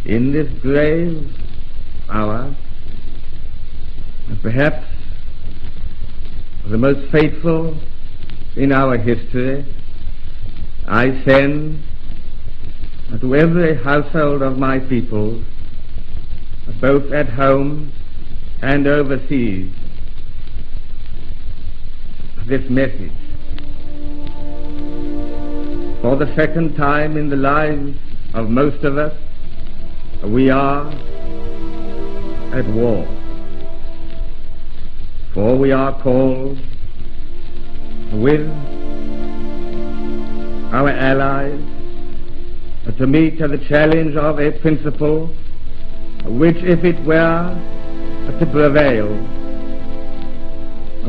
In this grave hour, perhaps the most fateful in our history, I send to every household of my people, both at home and overseas, this message. For the second time in the lives of most of us, we are at war. For we are called with our allies to meet the challenge of a principle which, if it were to prevail,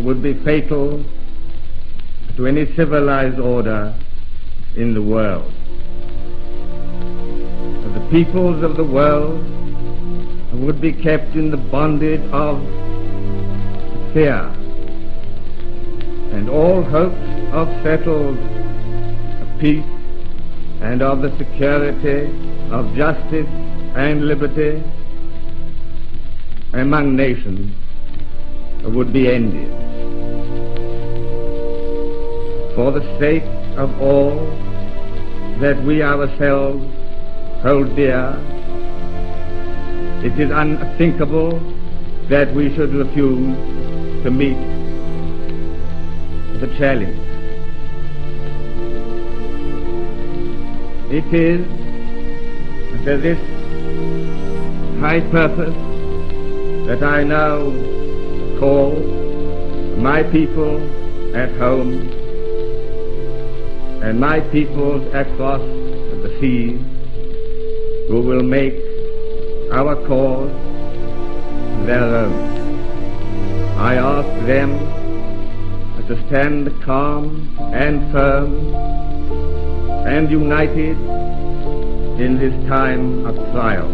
would be fatal to any civilized order in the world. The peoples of the world would be kept in the bondage of fear, and all hopes of settled peace and of the security of justice and liberty among nations would be ended. For the sake of all that we ourselves hold dear, it is unthinkable that we should refuse to meet the challenge. It is to this high purpose that I now call my people at home and my peoples across the seas, who will make our cause their own. I ask them to stand calm and firm and united in this time of trial.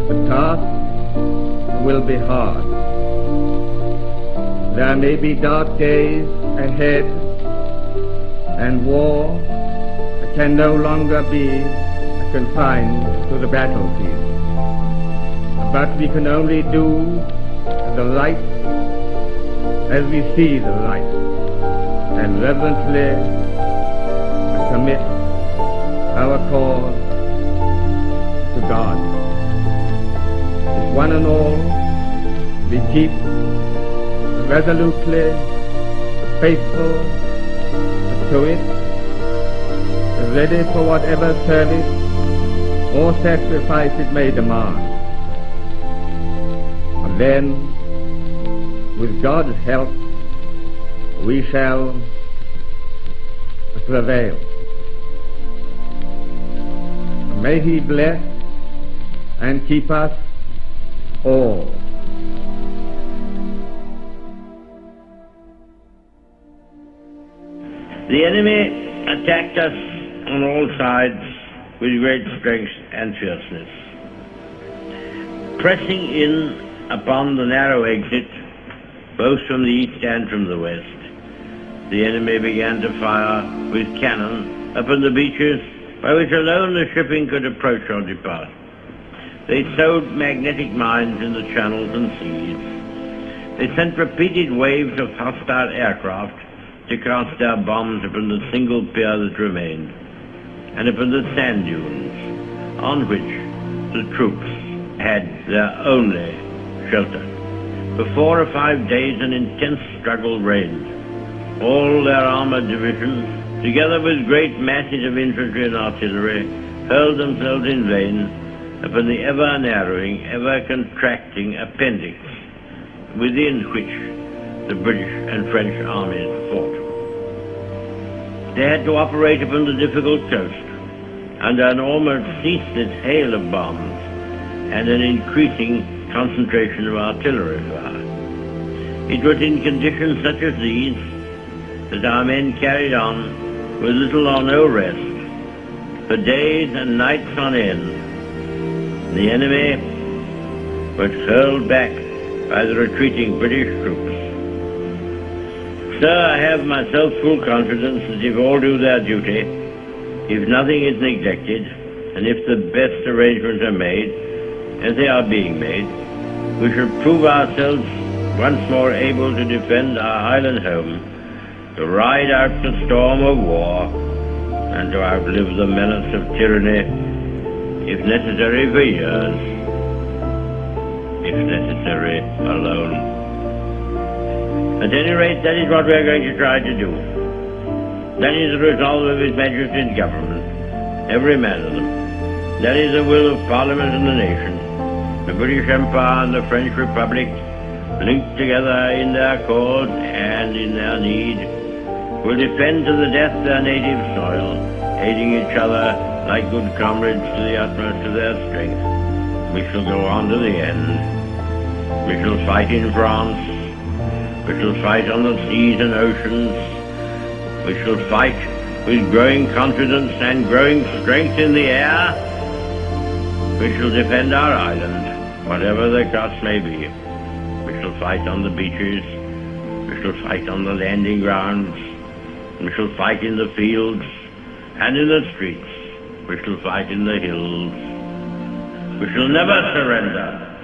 The task will be hard. There may be dark days ahead, and war can no longer be confined to the battlefield. But we can only do the right as we see the right, and reverently commit our cause to God. If one and all we keep resolutely faithful to it, ready for whatever service or sacrifice it may demand, and then, with God's help, we shall prevail. May He bless and keep us all. The enemy attacked us on all sides with great strength and fierceness. Pressing in upon the narrow exit, both from the east and from the west, the enemy began to fire with cannon upon the beaches by which alone the shipping could approach or depart. They sowed magnetic mines in the channels and seas. They sent repeated waves of hostile aircraft to cast their bombs upon the single pier that remained, and upon the sand dunes on which the troops had their only shelter. For 4 or 5 days an intense struggle reigned. All their armored divisions, together with great masses of infantry and artillery, hurled themselves in vain upon the ever-narrowing, ever-contracting appendix within which the British and French armies fought. They had to operate upon the difficult coast under an almost ceaseless hail of bombs and an increasing concentration of artillery fire. It was in conditions such as these that our men carried on with little or no rest for days and nights on end. The enemy was hurled back by the retreating British troops. Sir, I have myself full confidence that if all do their duty, if nothing is neglected, And if the best arrangements are made, as they are being made, we shall prove ourselves once more able to defend our island home, to ride out the storm of war, and to outlive the menace of tyranny, if necessary for years, if necessary alone. At any rate, that is what we are going to try to do. That is the resolve of His Majesty's government, every man of them. That is the will of Parliament and the nation, the British Empire and the French Republic, linked together in their cause and in their need, will defend to the death their native soil, aiding each other like good comrades to the utmost of their strength. We shall go on to the end. We shall fight in France. We shall fight on the seas and oceans. We shall fight with growing confidence and growing strength in the air. We shall defend our island, whatever the cost may be. We shall fight on the beaches. We shall fight on the landing grounds. We shall fight in the fields and in the streets. We shall fight in the hills. We shall never surrender.